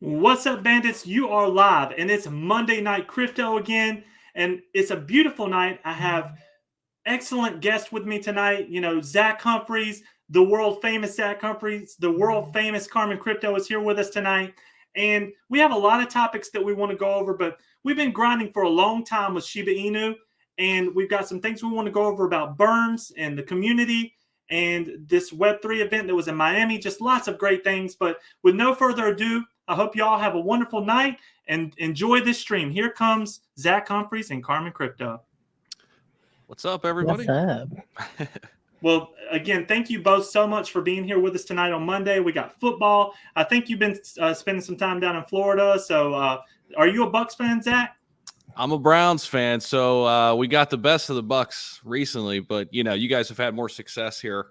What's up, bandits? You are live, and it's Monday Night Crypto again, and it's a beautiful night. I have excellent guests with me tonight. You know, Zach Humphries, the world famous Zach Humphries, the world famous Carmen Crypto is here with us tonight, and we have a lot of topics that we want to go over. But we've been grinding for a long time with Shiba Inu, and we've got some things we want to go over about Burns and the community. And this Web3 event that was in Miami, just lots of great things. But with no further ado, I hope you all have a wonderful night and enjoy this stream. Here comes Zach Humphries and Carmen Crypto. What's up, everybody? What's up? Well, again, thank you both so much for being here with us tonight on Monday. We got football. I think you've been spending some time down in Florida. So are you a Bucs fan, Zach? I'm a Browns fan, so we got the best of the Bucs recently, but you guys have had more success here,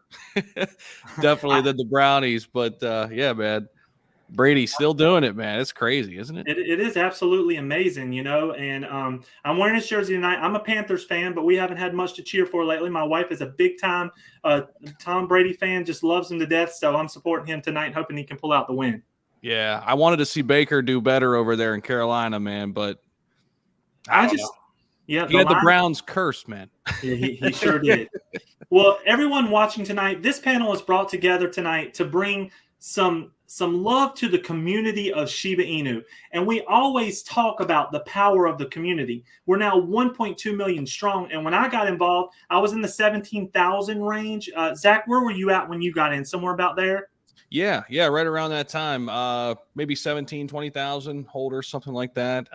definitely than the Brownies. But yeah, man, Brady's still doing it, man. It's crazy, isn't it? It is absolutely amazing, and I'm wearing his jersey tonight. I'm a Panthers fan, but we haven't had much to cheer for lately. My wife is a big-time Tom Brady fan, just loves him to death, so I'm supporting him tonight, hoping he can pull out the win. Yeah, I wanted to see Baker do better over there in Carolina, man, but I don't know. Yeah, he had the Browns curse, man. Yeah, he sure did. Well, everyone watching tonight, this panel is brought together tonight to bring some love to the community of Shiba Inu. And we always talk about the power of the community. We're now 1.2 million strong. And when I got involved, I was in the 17,000 range. Zach, where were you at when you got in? Somewhere about there? Yeah, right around that time. Maybe 17, 20,000 holders, something like that.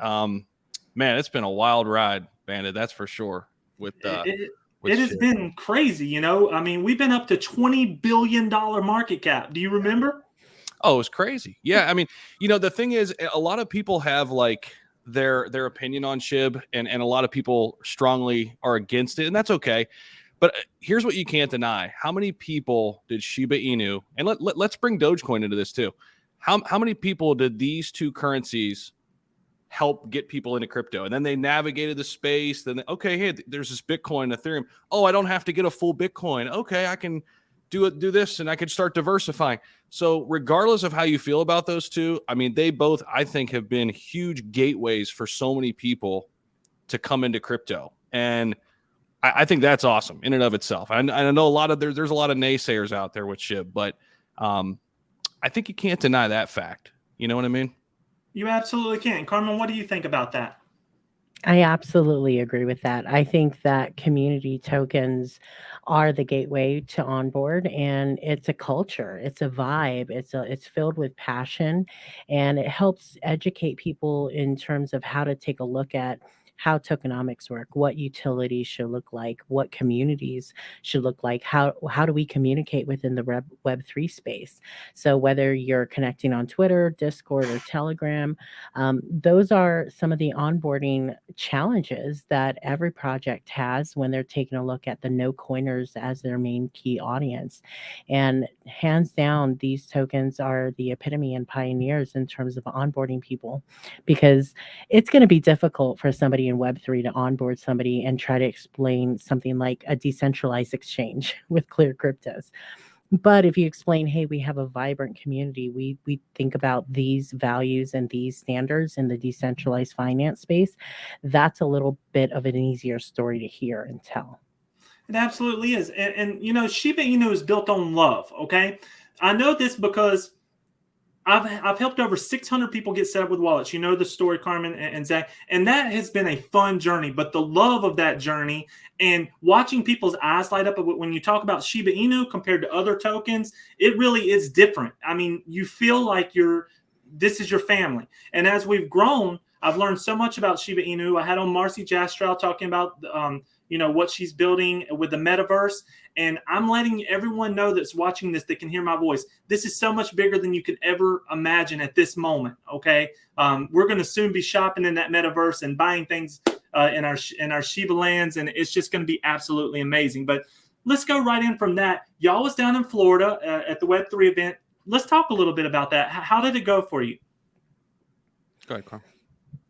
Man, it's been a wild ride, Bandit, that's for sure. It has been crazy, I mean, we've been up to $20 billion market cap. Do you remember? Oh, it's crazy. Yeah, I mean, the thing is, a lot of people have like their opinion on SHIB, and a lot of people strongly are against it, and that's okay. But here's what you can't deny: how many people did Shiba Inu, and let's bring Dogecoin into this too? How many people did these two currencies help get people into crypto? And then they navigated the space. Then, okay, hey, there's this Bitcoin, Ethereum. Oh, I don't have to get a full Bitcoin. Okay, I can do this, and I can start diversifying. So regardless of how you feel about those two, I mean, they both, I think, have been huge gateways for so many people to come into crypto. And I think that's awesome in and of itself. I know there's a lot of naysayers out there with SHIB, but I think you can't deny that fact. You know what I mean? You absolutely can. Carmen, what do you think about that? I absolutely agree with that. I think that community tokens are the gateway to onboard, and it's a culture, it's a vibe, it's filled with passion, and it helps educate people in terms of how to take a look at how tokenomics work, what utilities should look like, what communities should look like, how do we communicate within the Web3 space. So whether you're connecting on Twitter, Discord, or Telegram, those are some of the onboarding challenges that every project has when they're taking a look at the no coiners as their main key audience. And hands down, these tokens are the epitome and pioneers in terms of onboarding people, because it's going to be difficult for somebody in Web3 to onboard somebody and try to explain something like a decentralized exchange with clear cryptos. But if you explain, hey, we have a vibrant community, we think about these values and these standards in the decentralized finance space, that's a little bit of an easier story to hear and tell. It absolutely is. And Shiba Inu is built on love, okay? I know this because I've helped over 600 people get set up with wallets. You know the story, Carmen and Zach, and that has been a fun journey. But the love of that journey and watching people's eyes light up when you talk about Shiba Inu compared to other tokens, it really is different. I mean, you feel like this is your family. And as we've grown, I've learned so much about Shiba Inu. I had on Marcy Jastrow talking about what she's building with the metaverse. And I'm letting everyone know that's watching this, that can hear my voice. This is so much bigger than you could ever imagine at this moment. Okay. We're going to soon be shopping in that metaverse and buying things in our Shiba lands. And it's just going to be absolutely amazing. But let's go right in from that. Y'all was down in Florida at the Web3 event. Let's talk a little bit about that. How did it go for you? Go ahead, Carl.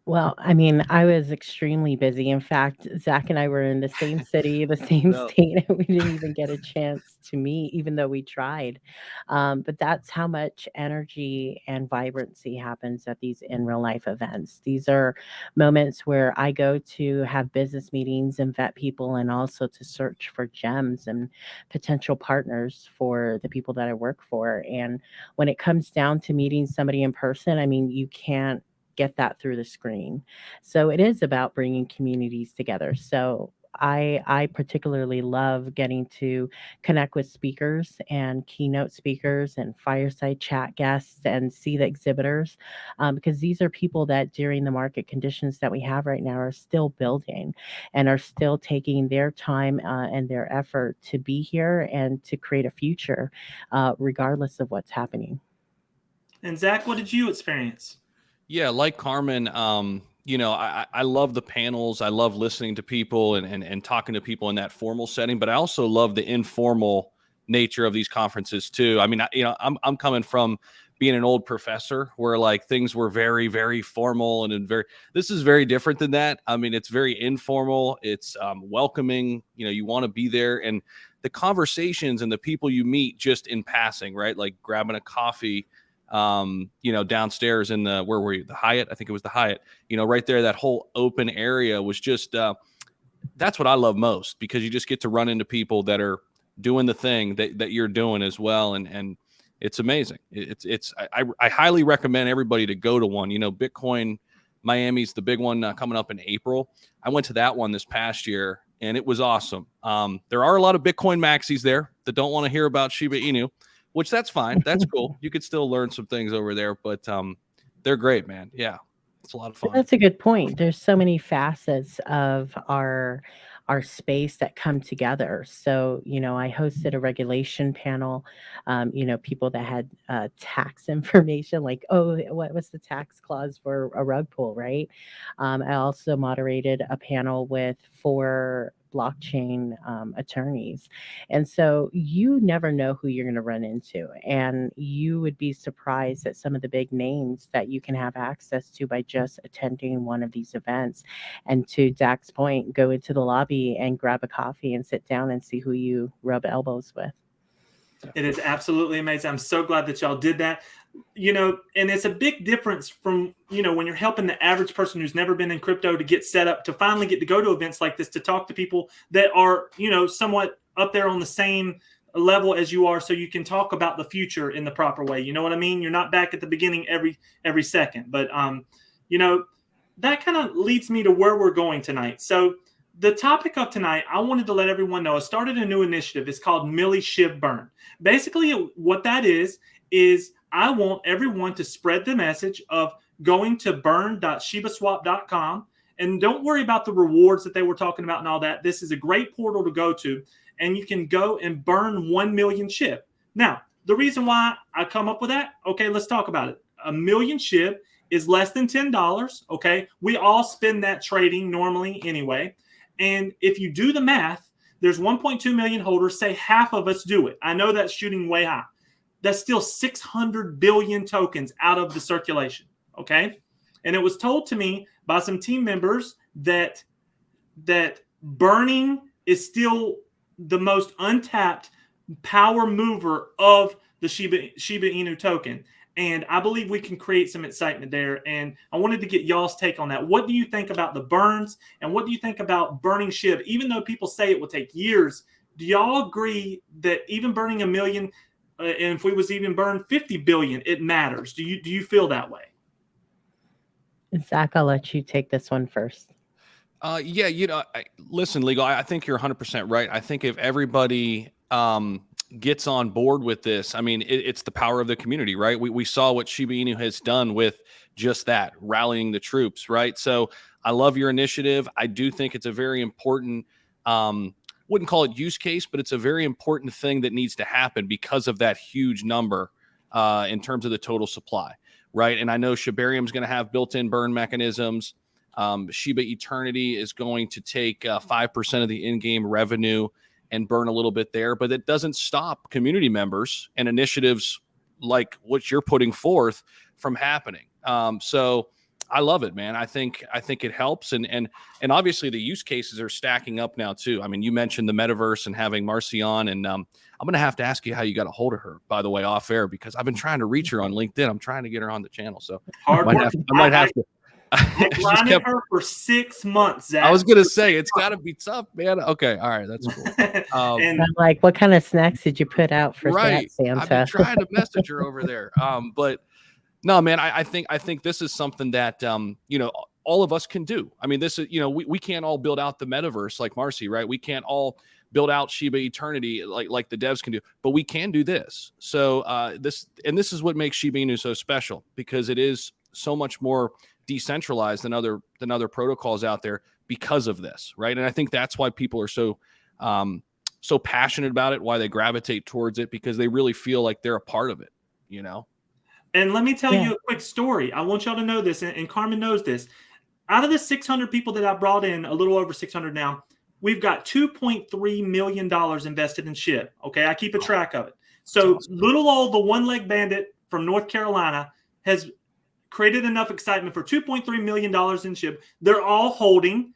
Well, I mean, I was extremely busy. In fact, Zach and I were in the same city, the same No. state, and we didn't even get a chance to meet, even though we tried. But that's how much energy and vibrancy happens at these in real life events. These are moments where I go to have business meetings and vet people, and also to search for gems and potential partners for the people that I work for. And when it comes down to meeting somebody in person, I mean, you can't get that through the screen. So it is about bringing communities together. So I particularly love getting to connect with speakers and keynote speakers and fireside chat guests and see the exhibitors, because these are people that during the market conditions that we have right now are still building and are still taking their time and their effort to be here and to create a future, regardless of what's happening. And Zach, what did you experience? Yeah, like Carmen, I love the panels. I love listening to people and talking to people in that formal setting, but I also love the informal nature of these conferences too. I mean, I'm coming from being an old professor where like things were very, very formal this is very different than that. I mean, it's very informal. It's welcoming, you want to be there, and the conversations and the people you meet just in passing, right? Like grabbing a coffee, downstairs in where were you? The Hyatt. I think it was the Hyatt, right there. That whole open area was just, that's what I love most, because you just get to run into people that are doing the thing that you're doing as well. And it's amazing. I highly recommend everybody to go to one. Bitcoin Miami's the big one coming up in April. I went to that one this past year and it was awesome. There are a lot of Bitcoin maxis there that don't want to hear about Shiba Inu, which that's fine. That's cool. You could still learn some things over there, but they're great, man. Yeah, it's a lot of fun. That's a good point. There's so many facets of our space that come together. So, I hosted a regulation panel, people that had tax information, like, oh, what was the tax clause for a rug pull, right? I also moderated a panel with 4 blockchain attorneys. And so you never know who you're going to run into. And you would be surprised at some of the big names that you can have access to by just attending one of these events. And to Dak's point, go into the lobby and grab a coffee and sit down and see who you rub elbows with. It is absolutely amazing. I'm so glad that y'all did that. And it's a big difference from, when you're helping the average person who's never been in crypto to get set up, to finally get to go to events like this, to talk to people that are, somewhat up there on the same level as you are, so you can talk about the future in the proper way. You know what I mean? You're not back at the beginning every second. But, that kind of leads me to where we're going tonight. So the topic of tonight, I wanted to let everyone know, I started a new initiative. It's called Millie SHIB Burn. Basically, what that is I want everyone to spread the message of going to burn.shibaswap.com. And don't worry about the rewards that they were talking about and all that. This is a great portal to go to, and you can go and burn 1 million SHIB. Now, the reason why I come up with that, okay, let's talk about it. 1 million SHIB is less than $10, okay? We all spend that trading normally anyway. And if you do the math, there's 1.2 million holders. Say half of us do it. I know that's shooting way high. That's still 600 billion tokens out of the circulation, okay? And it was told to me by some team members that burning is still the most untapped power mover of the Shiba Inu token. And I believe we can create some excitement there. And I wanted to get y'all's take on that. What do you think about the burns? And what do you think about burning SHIB? Even though people say it will take years, do y'all agree that even burning 1 million, and if we was even burn 50 billion, it matters? Do you feel that way? Zach, I'll let you take this one first. Yeah, listen, Legal, I think you're 100% right. I think if everybody gets on board with this, I mean, it's the power of the community, right? We saw what Shiba Inu has done with just that, rallying the troops, right? So I love your initiative. I do think it's a very important, wouldn't call it use case, but it's a very important thing that needs to happen because of that huge number in terms of the total supply, right? And I know Shibarium's going to have built-in burn mechanisms. Shiba Eternity is going to take 5% of the in-game revenue and burn a little bit there, but it doesn't stop community members and initiatives like what you're putting forth from happening. So I love it, man. I think it helps, and obviously the use cases are stacking up now too. I mean, you mentioned the metaverse and having Marcy on, and I'm gonna have to ask you how you got a hold of her, by the way, off air, because I've been trying to reach her on LinkedIn. I'm trying to get her on the channel, so Hard work. I might have to. I She just grinded kept. her for 6 months, Zach. I was gonna say it's got to be tough, man. Okay, all right, that's cool. And I'm like, what kind of snacks did you put out for that, Right, I've been Santa? trying to message her over there, but no, man, I think this is something that you know, all of us can do. I mean, this is, you know, we can't all build out the metaverse like Marcy, right? We can't all build out Shiba Eternity like the devs can do, but we can do this. So this is what makes Shiba Inu so special, because it is so much more decentralized than other protocols out there because of this, right? And I think that's why people are so so passionate about it, why they gravitate towards it, because they really feel like they're a part of it, you know. And let me tell Yeah. you a quick story. I want y'all to know this, and Carmen knows this. Out of the 600 people that I brought in, a little over 600 now, we've got $2.3 million invested in SHIB. Okay, I keep a track of it. So awesome. little old The1legbandit from North Carolina has created enough excitement for $2.3 million in SHIB. They're all holding,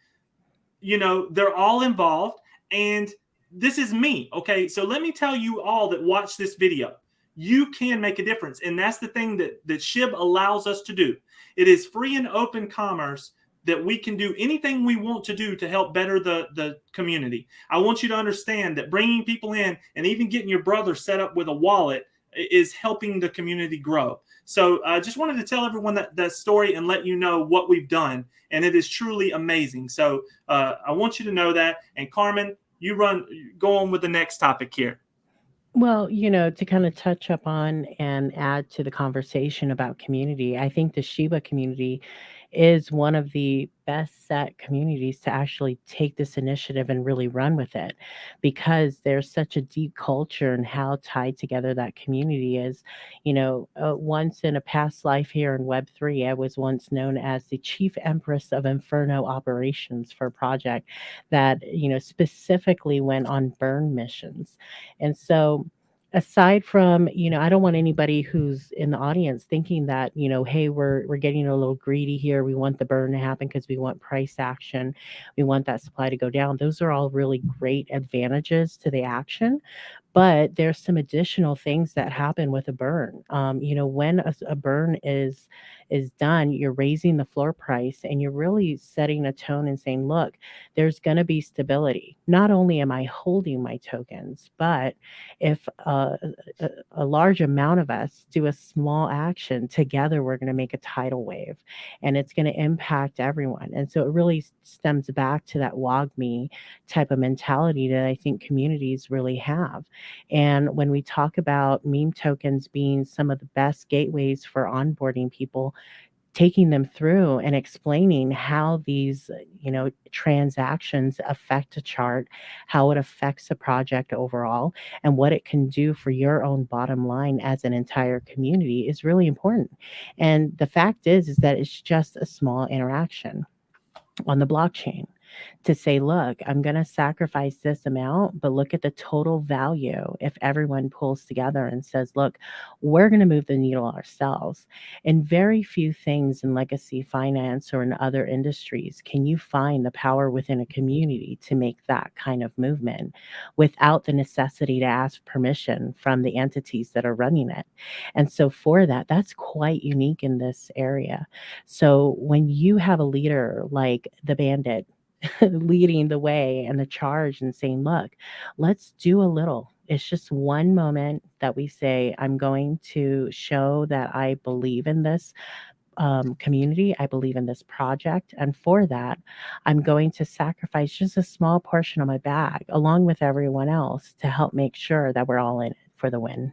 you know, they're all involved. And this is me. Okay, so let me tell you all that watch this video. You can make a difference. And that's the thing that SHIB allows us to do. It is free and open commerce that we can do anything we want to do to help better the community. I want you to understand that bringing people in and even getting your brother set up with a wallet is helping the community grow. So I just wanted to tell everyone that story and let you know what we've done. And it is truly amazing. So I want you to know that. And Carmen, go on with the next topic here. Well, you know, to kind of touch up on and add to the conversation about community, I think the Shiba community is one of the best set communities to actually take this initiative and really run with it, because there's such a deep culture and how tied together that community is. You know, once in a past life here in Web3, I was once known as the Chief Empress of Inferno Operations for a project that, you know, specifically went on burn missions. And so, aside from, you know, I don't want anybody who's in the audience thinking that, you know, hey, we're getting a little greedy here. We want the burn to happen because we want price action. We want that supply to go down. Those are all really great advantages to the action. But there's some additional things that happen with a burn. You know, when a burn is done, you're raising the floor price and you're really setting a tone and saying, look, there's going to be stability. Not only am I holding my tokens, but if a large amount of us do a small action together, we're going to make a tidal wave, and it's going to impact everyone. And so it really stems back to that WAGMI type of mentality that I think communities really have. And when we talk about meme tokens being some of the best gateways for onboarding people, taking them through and explaining how these, you know, transactions affect a chart, how it affects a project overall, and what it can do for your own bottom line as an entire community is really important. And the fact is that it's just a small interaction on the blockchain to say, look, I'm going to sacrifice this amount, but look at the total value if everyone pulls together and says, look, we're going to move the needle ourselves. And very few things in legacy finance or in other industries can you find the power within a community to make that kind of movement without the necessity to ask permission from the entities that are running it. And so for that, that's quite unique in this area. So when you have a leader like the bandit leading the way and the charge and saying, look, let's do a little. It's just one moment that we say, I'm going to show that I believe in this community. I believe in this project. And for that, I'm going to sacrifice just a small portion of my bag along with everyone else to help make sure that we're all in it for the win.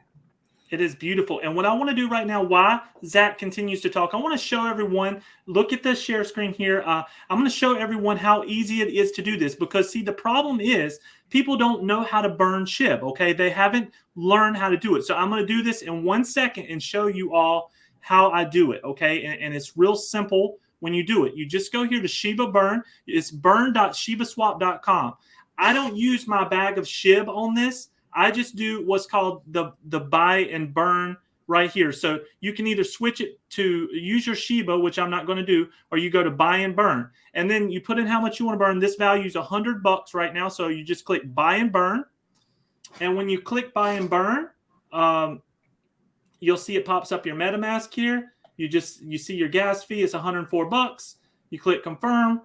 It is beautiful. And what I want to do right now, while Zach continues to talk, I want to show everyone, look at the share screen here. I'm going to show everyone how easy it is to do this, because see, the problem is people don't know how to burn SHIB. Okay. They haven't learned how to do it. So I'm going to do this in 1 second and show you all how I do it. Okay. And it's real simple when you do it. You just go here to Shiba Burn. It's burn.shibaswap.com. I don't use my bag of SHIB on this. I just do what's called the buy and burn right here. So you can either switch it to use your SHIB, which I'm not going to do, or you go to buy and burn. And then you put in how much you want to burn. This value is $100 right now. So you just click buy and burn. And when you click buy and burn, you'll see it pops up your MetaMask here. You see your gas fee is $104. You click confirm,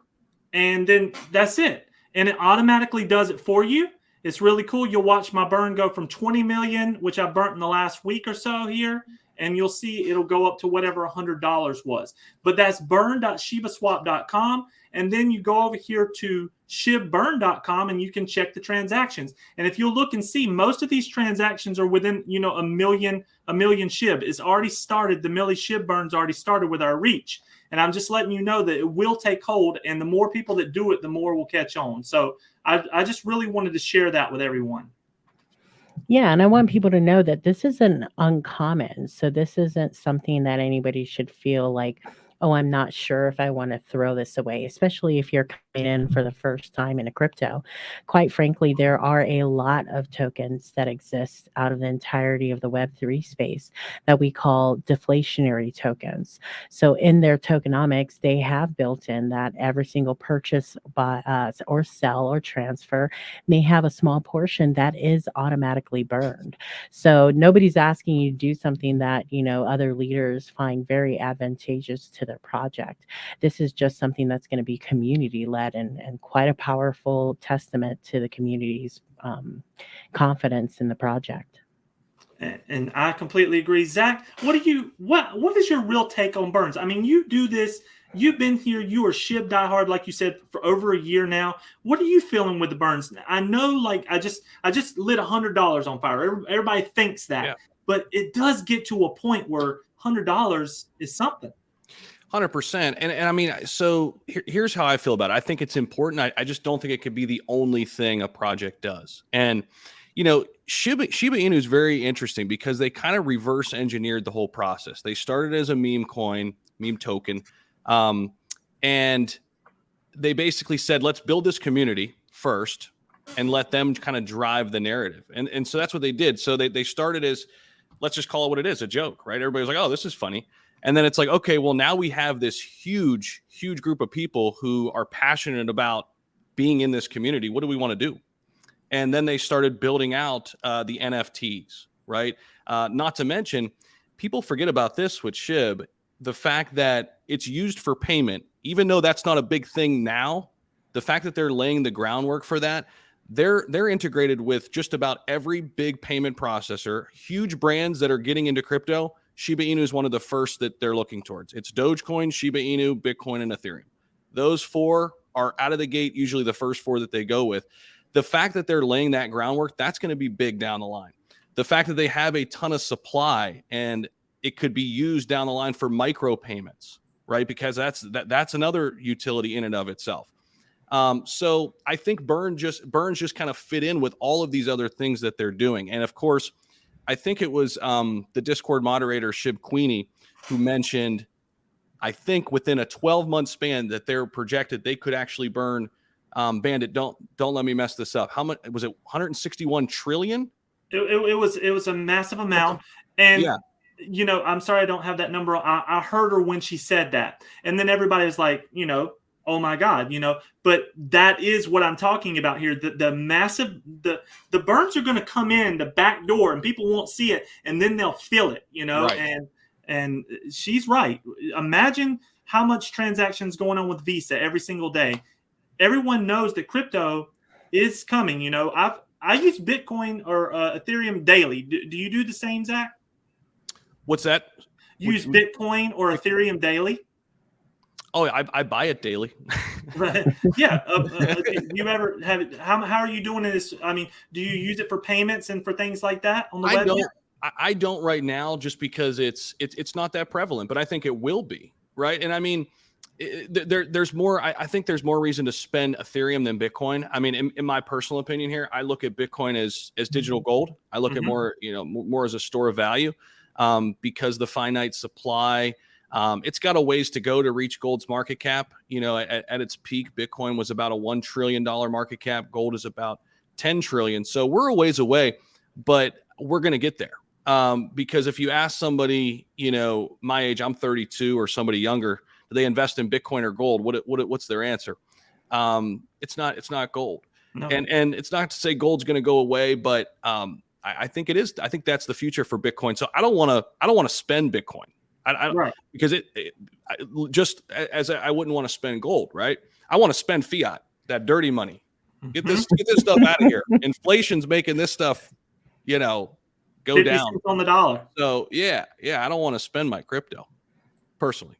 and then that's it. And it automatically does it for you. It's really cool. You'll watch my burn go from 20 million, which I burnt in the last week or so here, and you'll see it'll go up to whatever $100 was. But that's burn.shibaswap.com, and then you go over here to shibburn.com, and you can check the transactions. And if you'll look and see, most of these transactions are within, a million SHIB. It's already started. The Millie SHIB burns already started with our reach. And I'm just letting you know that it will take hold, and the more people that do it, the more will catch on. So I just really wanted to share that with everyone. Yeah, and I want people to know that this isn't uncommon. So this isn't something that anybody should feel like, oh, I'm not sure if I want to throw this away, especially if you're coming in for the first time in a crypto. Quite frankly, there are a lot of tokens that exist out of the entirety of the Web3 space that we call deflationary tokens. So in their tokenomics, they have built in that every single purchase or sell or transfer may have a small portion that is automatically burned. So nobody's asking you to do something that, other leaders find very advantageous to their project. This is just something that's going to be community led and quite a powerful testament to the community's confidence in the project. And I completely agree. Zach, what is your real take on burns? I mean, you do this. You've been here. You are SHIB diehard, like you said, for over a year now. What are you feeling with the burns? I know, like I just lit $100 on fire. Everybody thinks that, yeah. But it does get to a point where $100 is something. 100%. And I mean, so here's how I feel about it. I think it's important. I just don't think it could be the only thing a project does. And Shiba Inu is very interesting because they kind of reverse engineered the whole process. They started as a meme token. And they basically said, let's build this community first and let them kind of drive the narrative. And so that's what they did. So they started as, let's just call it what it is, a joke, right? Everybody's like, oh, this is funny. And then it's like, okay, well, now we have this huge group of people who are passionate about being in this community. What do we want to do? And then they started building out the NFTs, right? Not to mention, people forget about this with SHIB, the fact that it's used for payment, even though that's not a big thing now, the fact that they're laying the groundwork for that, they're integrated with just about every big payment processor, huge brands that are getting into crypto. Shiba Inu is one of the first that they're looking towards. It's Dogecoin, Shiba Inu, Bitcoin, and Ethereum. Those four are out of the gate, usually the first four that they go with. The fact that they're laying that groundwork, that's going to be big down the line. The fact that they have a ton of supply and it could be used down the line for micropayments, right? Because that's another utility in and of itself. So I think burns just kind of fit in with all of these other things that they're doing. And of course, I think it was the Discord moderator, SHIB Queenie, who mentioned, I think within a 12-month span that they're projected they could actually burn Bandit. Don't let me mess this up. How much was it? 161 trillion? It was a massive amount. And yeah. I'm sorry I don't have that number. I heard her when she said that. And then everybody was like, oh my God, but that is what I'm talking about here. The massive, the burns are going to come in the back door and people won't see it. And then they'll feel it, right. And she's right. Imagine how much transactions going on with Visa every single day. Everyone knows that crypto is coming. I use Bitcoin or Ethereum daily. Do you do the same, Zach? What's that? Use Bitcoin or Ethereum daily? Oh, I buy it daily. Yeah. Do you ever have it? How are you doing this? I mean, do you use it for payments and for things like that on the web? I don't right now, just because it's not that prevalent, but I think it will be, right? And I mean, there's more. I think there's more reason to spend Ethereum than Bitcoin. I mean, in my personal opinion here, I look at Bitcoin as digital gold. I look at more as a store of value because the finite supply. It's got a ways to go to reach gold's market cap. At its peak, Bitcoin was about a $1 trillion market cap. Gold is about 10 trillion. So we're a ways away, but we're going to get there. Because if you ask somebody, my age, I'm 32, or somebody younger, do they invest in Bitcoin or gold? What's their answer? It's not gold. No. And it's not to say gold's going to go away, but I think it is. I think that's the future for Bitcoin. So I don't want to spend Bitcoin. Right. Because just as I wouldn't want to spend gold, right? I want to spend fiat, that dirty money. Get this stuff out of here. Inflation's making this stuff, go 50 down cents on the dollar. So yeah, I don't want to spend my crypto personally.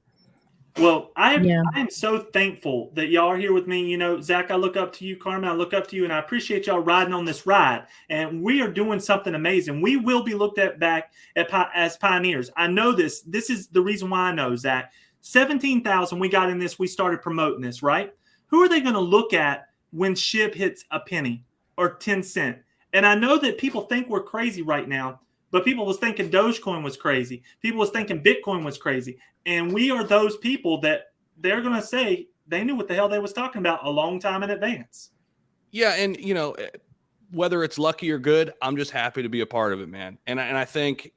Well, I am so thankful that y'all are here with me. Zach, I look up to you. Carmen, I look up to you, and I appreciate y'all riding on this ride. And we are doing something amazing. We will be looked at back as pioneers. I know this. This is the reason why I know, Zach. 17,000 we got in this. We started promoting this, right? Who are they going to look at when SHIB hits a penny or 10 cents? And I know that people think we're crazy right now, but people was thinking Dogecoin was crazy. People was thinking Bitcoin was crazy. And we are those people that they're going to say they knew what the hell they was talking about a long time in advance. Yeah. And, whether it's lucky or good, I'm just happy to be a part of it, man. And I think,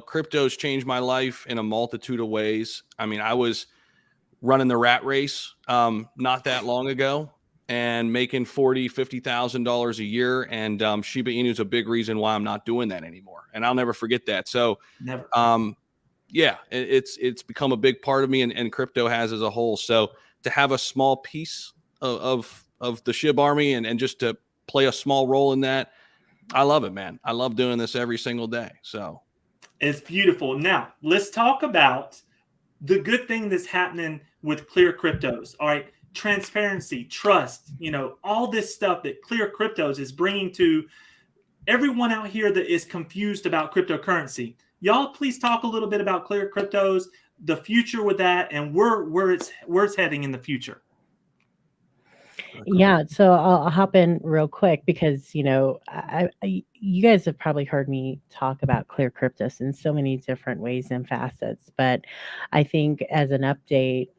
crypto's changed my life in a multitude of ways. I mean, I was running the rat race not that long ago and making $40,000, $50,000 a year. And Shiba Inu is a big reason why I'm not doing that anymore. And I'll never forget that. So, Never. Yeah, it's become a big part of me, and crypto has as a whole. So to have a small piece of the SHIB army and just to play a small role in that, I love it, man. I love doing this every single day. So it's beautiful. Now let's talk about the good thing that's happening with Clear Cryptos. All right, transparency, trust, all this stuff that Clear Cryptos is bringing to everyone out here that is confused about cryptocurrency. Y'all, please talk a little bit about Clear Cryptos, the future with that, and where it's heading in the future. Yeah, so I'll hop in real quick because you guys have probably heard me talk about Clear Cryptos in so many different ways and facets. But I think as an update,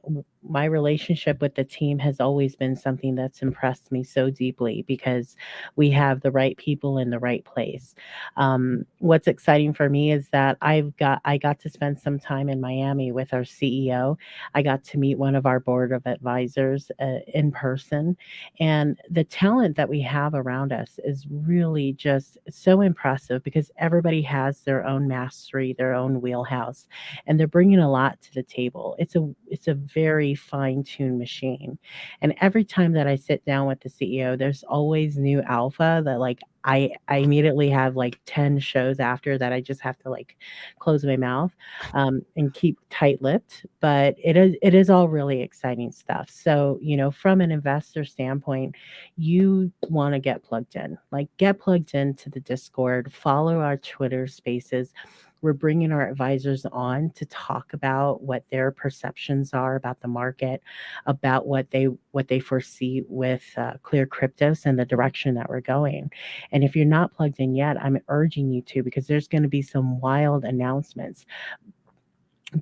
my relationship with the team has always been something that's impressed me so deeply because we have the right people in the right place. What's exciting for me is that I got to spend some time in Miami with our CEO. I got to meet one of our board of advisors in person, and the talent that we have around us is really just so impressive because everybody has their own mastery, their own wheelhouse, and they're bringing a lot to the table. It's a very fine-tuned machine. And every time that I sit down with the CEO, there's always new alpha that I immediately have 10 shows after that I just have to close my mouth and keep tight-lipped. But it is all really exciting stuff. So, from an investor standpoint, you want to get plugged in. Get plugged into the Discord, follow our Twitter spaces. We're bringing our advisors on to talk about what their perceptions are about the market, about what they foresee with Clear Cryptos and the direction that we're going. And if you're not plugged in yet, I'm urging you to because there's going to be some wild announcements.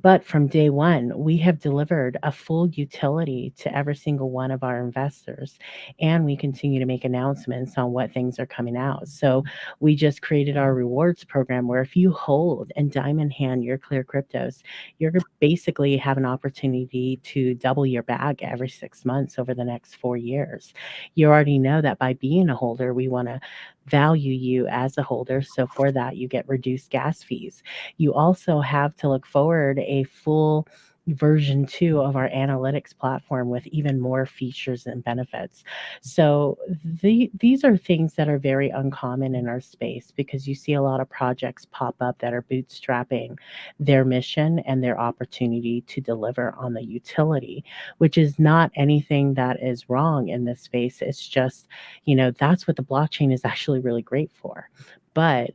But from day one, we have delivered a full utility to every single one of our investors, and we continue to make announcements on what things are coming out. So we just created our rewards program where if you hold and diamond hand your Clear Cryptos, you're going to basically have an opportunity to double your bag every 6 months over the next 4 years. You already know that by being a holder, we want to value you as a holder. So for that, you get reduced gas fees. You also have to look forward a full version 2 of our analytics platform with even more features and benefits. So these are things that are very uncommon in our space because you see a lot of projects pop up that are bootstrapping their mission and their opportunity to deliver on the utility, which is not anything that is wrong in this space. It's just, that's what the blockchain is actually really great for. But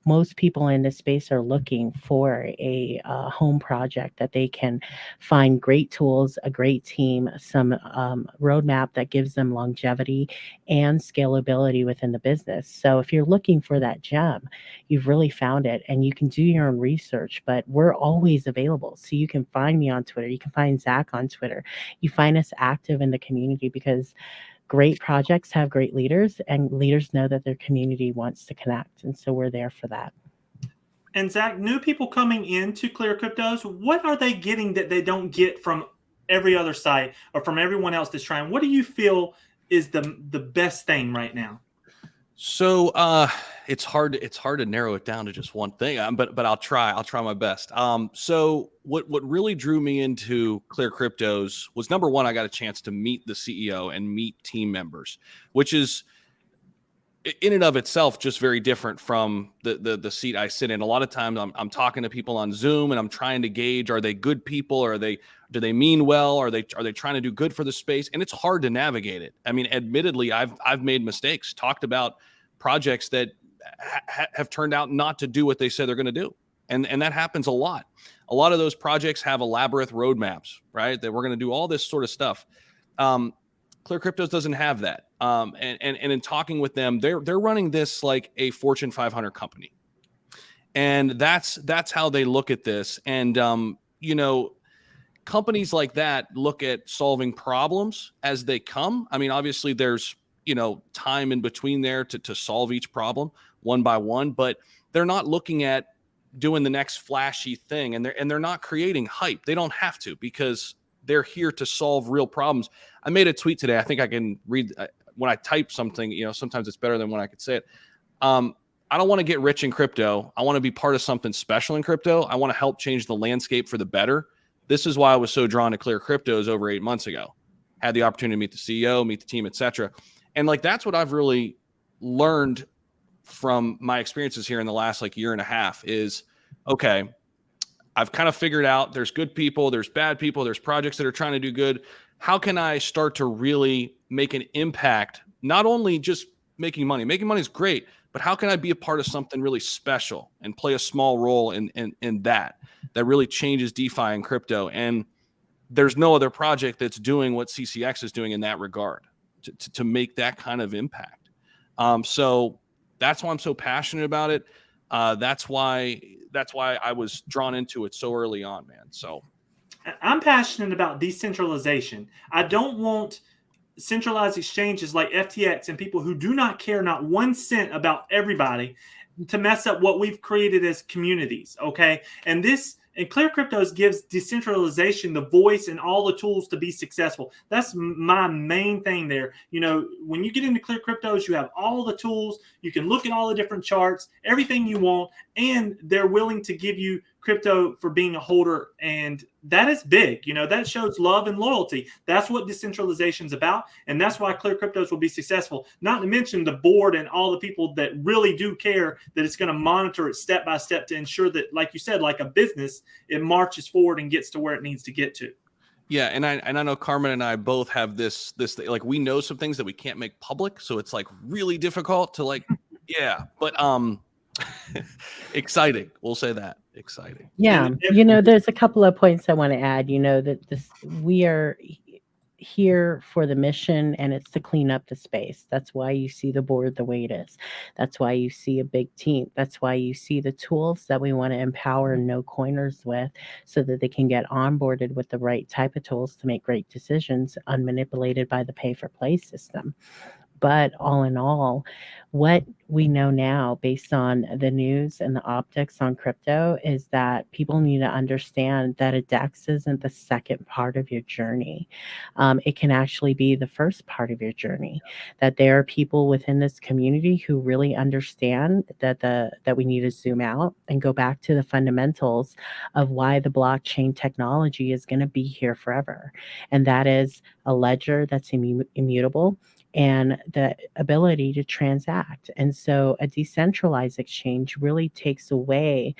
most people in this space are looking for a home project that they can find great tools, a great team, some roadmap that gives them longevity and scalability within the business. So if you're looking for that gem, you've really found it, and you can do your own research, but we're always available. So you can find me on Twitter. You can find Zach on Twitter. You find us active in the community because great projects have great leaders, and leaders know that their community wants to connect. And so we're there for that. And Zach, new people coming into Clear Cryptos, what are they getting that they don't get from every other site or from everyone else that's trying? What do you feel is the best thing right now? So it's hard to narrow it down to just one thing, but I'll try my best. So what really drew me into Clear Cryptos was, number one, I got a chance to meet the CEO and meet team members, which is in and of itself just very different from the seat I sit in. A lot of times I'm talking to people on Zoom and I'm trying to gauge, are they good people, or do they mean well, are they trying to do good for the space? And it's hard to navigate it. I mean, admittedly, I've made mistakes, talked about projects that have turned out not to do what they said they're going to do. And that happens a lot. A lot of those projects have elaborate roadmaps, right? That we're going to do all this sort of stuff. Clear Cryptos doesn't have that. And in talking with them, they're running this like a Fortune 500 company. And that's how they look at this. And, companies like that look at solving problems as they come. I mean, obviously there's, time in between there to solve each problem one by one, but they're not looking at doing the next flashy thing, and they're not creating hype. They don't have to, because they're here to solve real problems. I made a tweet today. I think I can read when I type something, sometimes it's better than when I could say it. I don't want to get rich in crypto. I want to be part of something special in crypto. I want to help change the landscape for the better. This is why I was so drawn to Clear Cryptos over 8 months ago. Had the opportunity to meet the CEO, meet the team, etc. And like, that's what I've really learned from my experiences here in the last year and a half is, okay, I've kind of figured out there's good people, there's bad people, there's projects that are trying to do good. How can I start to really make an impact? Not only just making money is great, but how can I be a part of something really special and play a small role in that really changes DeFi and crypto? And there's no other project that's doing what CCX is doing in that regard to make that kind of impact. So that's why I'm so passionate about it. That's why I was drawn into it so early on, man. So I'm passionate about decentralization. I don't want centralized exchanges like FTX and people who do not care not 1 cent about everybody to mess up what we've created as communities. Okay. And Clear Cryptos gives decentralization the voice and all the tools to be successful. That's my main thing there. When you get into Clear Cryptos, you have all the tools. You can look at all the different charts, everything you want, and they're willing to give you crypto for being a holder. And that is big. That shows love and loyalty. That's what decentralization is about. And that's why Clear Cryptos will be successful. Not to mention the board and all the people that really do care that it's going to monitor it step by step to ensure that, like you said, like a business, it marches forward and gets to where it needs to get to. Yeah, and I know Carmen and I both have this thing, like, we know some things that we can't make public, so it's really difficult to yeah, but exciting. We'll say that. Exciting. Yeah. There's a couple of points I want to add, that we are here for the mission, and it's to clean up the space. That's why you see the board the way it is. That's why you see a big team. That's why you see the tools that we want to empower no coiners with, so that they can get onboarded with the right type of tools to make great decisions, unmanipulated by the pay for play system. But all in all, what we know now, based on the news and the optics on crypto, is that people need to understand that a DEX isn't the second part of your journey. It can actually be the first part of your journey. That there are people within this community who really understand that we need to zoom out and go back to the fundamentals of why the blockchain technology is going to be here forever. And that is a ledger that's immutable, and the ability to transact. And so a decentralized exchange really takes away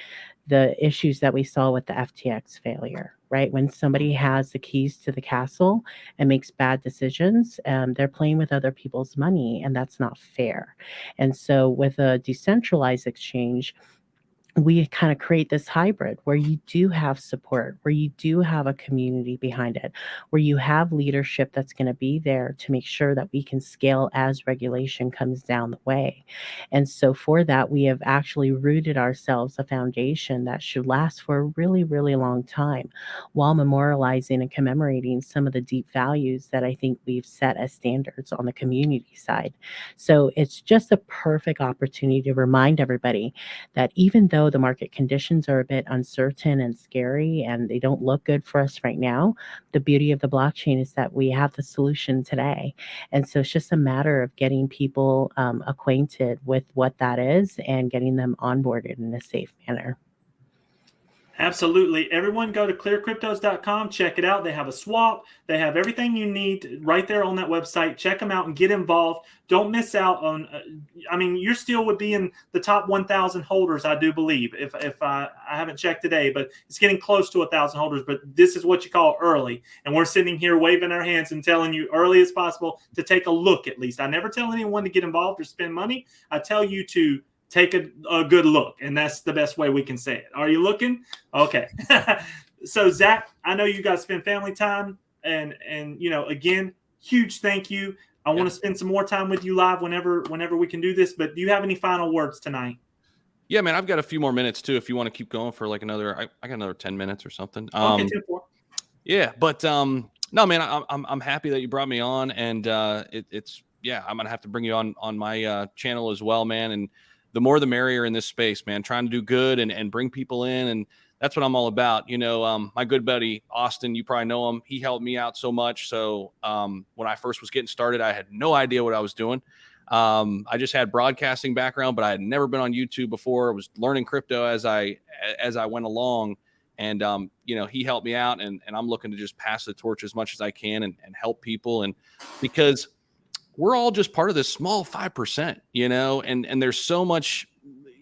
the issues that we saw with the FTX failure, right? When somebody has the keys to the castle and makes bad decisions, they're playing with other people's money, and that's not fair. And so with a decentralized exchange, we kind of create this hybrid where you do have support, where you do have a community behind it, where you have leadership that's going to be there to make sure that we can scale as regulation comes down the way. And so for that, we have actually rooted ourselves a foundation that should last for a really, really long time, while memorializing and commemorating some of the deep values that I think we've set as standards on the community side. So it's just a perfect opportunity to remind everybody that even though though the market conditions are a bit uncertain and scary and they don't look good for us right now, the beauty of the blockchain is that we have the solution today. And so it's just a matter of getting people acquainted with what that is and getting them onboarded in a safe manner. Absolutely. Everyone go to clearcryptos.com. Check it out. They have a swap. They have everything you need right there on that website. Check them out and get involved. Don't miss out on, I mean, you still would be in the top 1,000 holders, I do believe, if I haven't checked today, but it's getting close to 1,000 holders. But this is what you call early. And we're sitting here waving our hands and telling you early as possible to take a look at least. I never tell anyone to get involved or spend money. I tell you to take a good look, and that's the best way we can say it. Are you looking? Okay. So Zach, I know you guys spend family time, and you know, again, huge thank you. I want to spend some more time with you live whenever we can do this. But do you have any final words tonight? Yeah, man, I've got a few more minutes too. If you want to keep going for like another, I got another 10 minutes or something. Okay, 10-4. Yeah, but no, man, I'm happy that you brought me on, and it's I'm gonna have to bring you on my channel as well, man. And the more the merrier in this space, man, trying to do good and bring people in. And that's what I'm all about. You know, my good buddy, Austin, you probably know him. He helped me out so much. So when I first was getting started, I had no idea what I was doing. I just had broadcasting background, but I had never been on YouTube before. I was learning crypto as I went along. And, you know, he helped me out, and I'm looking to just pass the torch as much as I can and help people. And because we're all just part of this small 5%, you know, and there's so much,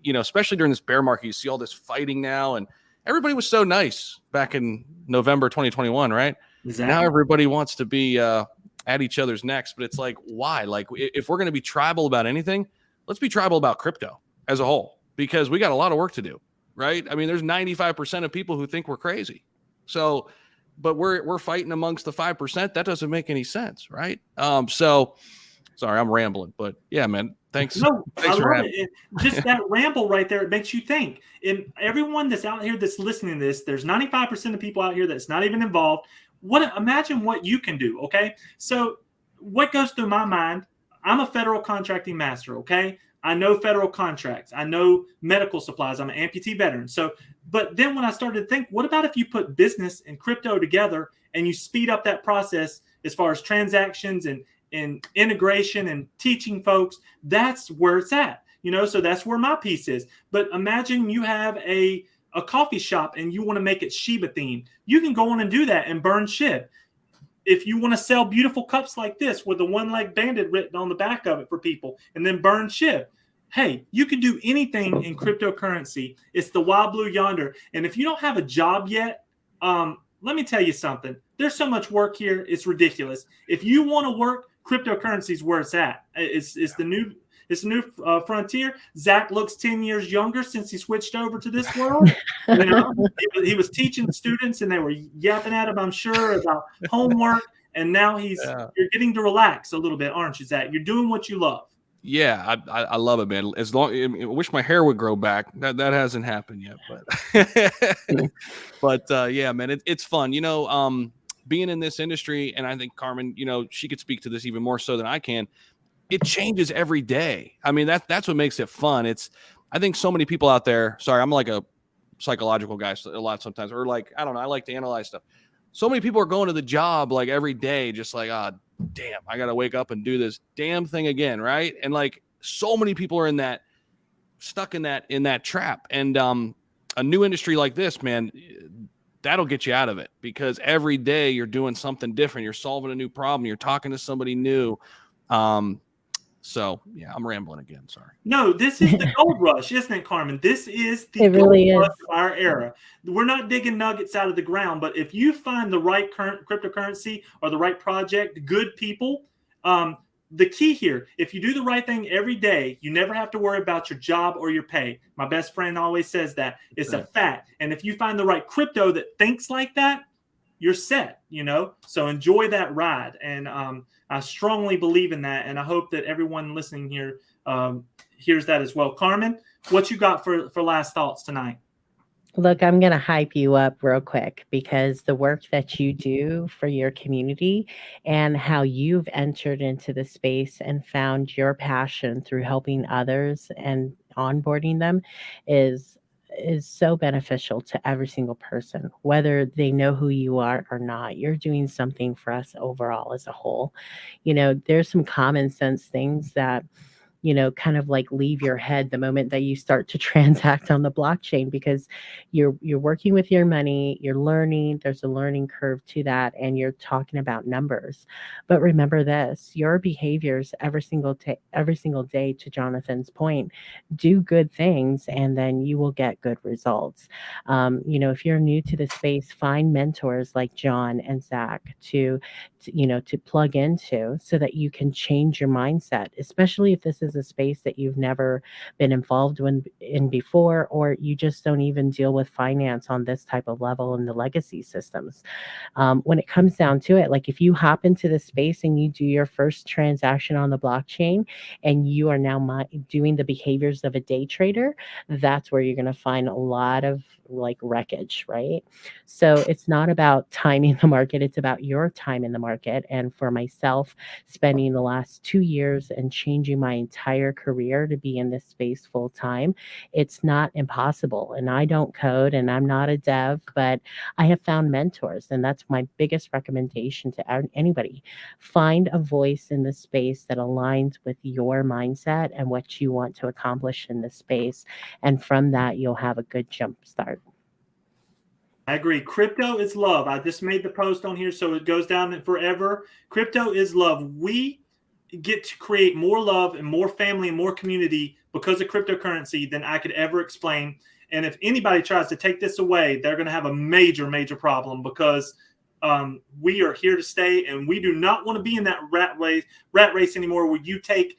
you know, especially during this bear market, you see all this fighting now, and everybody was so nice back in November 2021, right? Exactly. Now everybody wants to be at each other's necks, but it's like, why? Like, if we're going to be tribal about anything, let's be tribal about crypto as a whole, because we got a lot of work to do, right? I mean, there's 95% of people who think we're crazy. So, but we're fighting amongst the 5%. That doesn't make any sense, right? So sorry, I'm rambling, but yeah, man, thanks. No, thanks I for love having it. Just that ramble right there, it makes you think. And everyone that's out here that's listening to this, there's 95% of people out here that's not even involved. Imagine what you can do, okay? So what goes through my mind, I'm a federal contracting master, okay? I know federal contracts. I know medical supplies. I'm an amputee veteran. So, but then when I started to think, what about if you put business and crypto together and you speed up that process as far as transactions and integration and teaching folks? That's where it's at, you know. So that's where my piece is. But imagine you have a coffee shop and you want to make it SHIB themed. You can go on and do that and burn SHIB. If you want to sell beautiful cups like this with the one-legbandit written on the back of it for people and then burn SHIB, hey, you can do anything in cryptocurrency. It's the wild blue yonder. And if you don't have a job yet, let me tell you something. There's so much work here, it's ridiculous. If you want to work, cryptocurrency is where it's at. It's the new frontier. Zach looks 10 years younger since he switched over to this world. You know, he was teaching students and they were yapping at him, I'm sure, about homework. And now you're getting to relax a little bit, aren't you, Zach? You're doing what you love. Yeah, I love it, man. As long, I wish my hair would grow back. That hasn't happened yet, but yeah, man, it's fun. You know, being in this industry, and I think Carmen, you know, she could speak to this even more so than I can. It changes every day. I mean, that's what makes it fun. I think so many people out there. Sorry, I'm like a psychological guy a lot sometimes, or like, I don't know, I like to analyze stuff. So many people are going to the job like every day, just like, damn, I got to wake up and do this damn thing again. Right. And like, so many people are stuck in that trap. And a new industry like this, man, that'll get you out of it, because every day you're doing something different. You're solving a new problem. You're talking to somebody new. So yeah, I'm rambling again. Sorry. No, this is the gold rush, isn't it, Carmen? This is the gold rush of our era. We're not digging nuggets out of the ground, but if you find the right current cryptocurrency or the right project, good people, the key here, if you do the right thing every day, you never have to worry about your job or your pay. My best friend always says that. It's a fact. And if you find the right crypto that thinks like that, you're set, you know? So enjoy that ride. And I strongly believe in that. And I hope that everyone listening here hears that as well. Carmen, what you got for last thoughts tonight? Look, I'm going to hype you up real quick, because the work that you do for your community and how you've entered into the space and found your passion through helping others and onboarding them is is so beneficial to every single person, whether they know who you are or not. You're doing something for us overall as a whole. There's some common sense things that kind of like leave your head the moment that you start to transact on the blockchain, because you're working with your money, you're learning, there's a learning curve to that, and you're talking about numbers. But remember this, your behaviors every single day, to Jonathan's point, do good things, and then you will get good results. If you're new to the space, find mentors like John and Zach to plug into, so that you can change your mindset, especially if this is a space that you've never been involved in before, or you just don't even deal with finance on this type of level in the legacy systems. When it comes down to it, like if you hop into the space and you do your first transaction on the blockchain, and you are now doing the behaviors of a day trader, that's where you're going to find a lot of like wreckage, right? So it's not about timing the market, it's about your time in the market. And for myself, spending the last 2 years and changing my entire career to be in this space full time, it's not impossible. And I don't code and I'm not a dev, but I have found mentors. And that's my biggest recommendation to anybody. Find a voice in the space that aligns with your mindset and what you want to accomplish in this space. And from that, you'll have a good jump start. I agree. Crypto is love. I just made the post on here so it goes down forever. Crypto is love. We get to create more love and more family and more community because of cryptocurrency than I could ever explain. And if anybody tries to take this away, they're going to have a major, major problem, because we are here to stay, and we do not want to be in that rat race anymore, where you take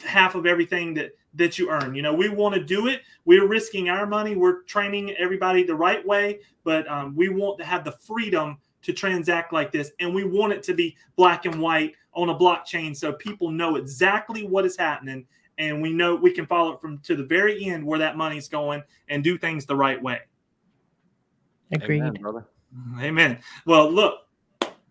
half of everything that you earn. We want to do it. We're risking our money. We're training everybody the right way, but we want to have the freedom to transact like this, and we want it to be black and white on a blockchain, so people know exactly what is happening, and we know we can follow it from to the very end where that money's going, and do things the right way. Agreed. Amen, brother. Amen. Well, look,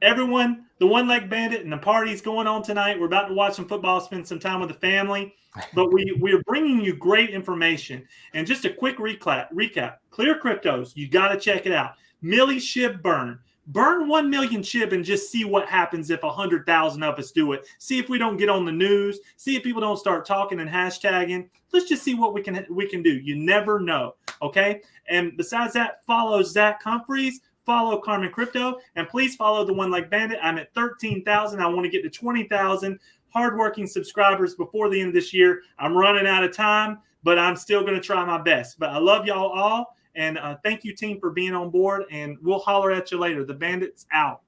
everyone, the One Leg Bandit and the party's going on tonight. We're about to watch some football, spend some time with the family, but we're bringing you great information. And just a quick recap. Clear Cryptos, you got to check it out. Millie SHIB burn 1 million SHIB and just see what happens if 100,000 of us do it. See if we don't get on the news. See if people don't start talking and hashtagging. Let's just see what we can do. You never know. Okay. And besides that, follow Zach Humphries. Follow Carmen Crypto, and please follow the One Leg Bandit. I'm at 13,000. I want to get to 20,000 hardworking subscribers before the end of this year. I'm running out of time, but I'm still going to try my best. But I love y'all all, and thank you, team, for being on board, and we'll holler at you later. The Bandit's out.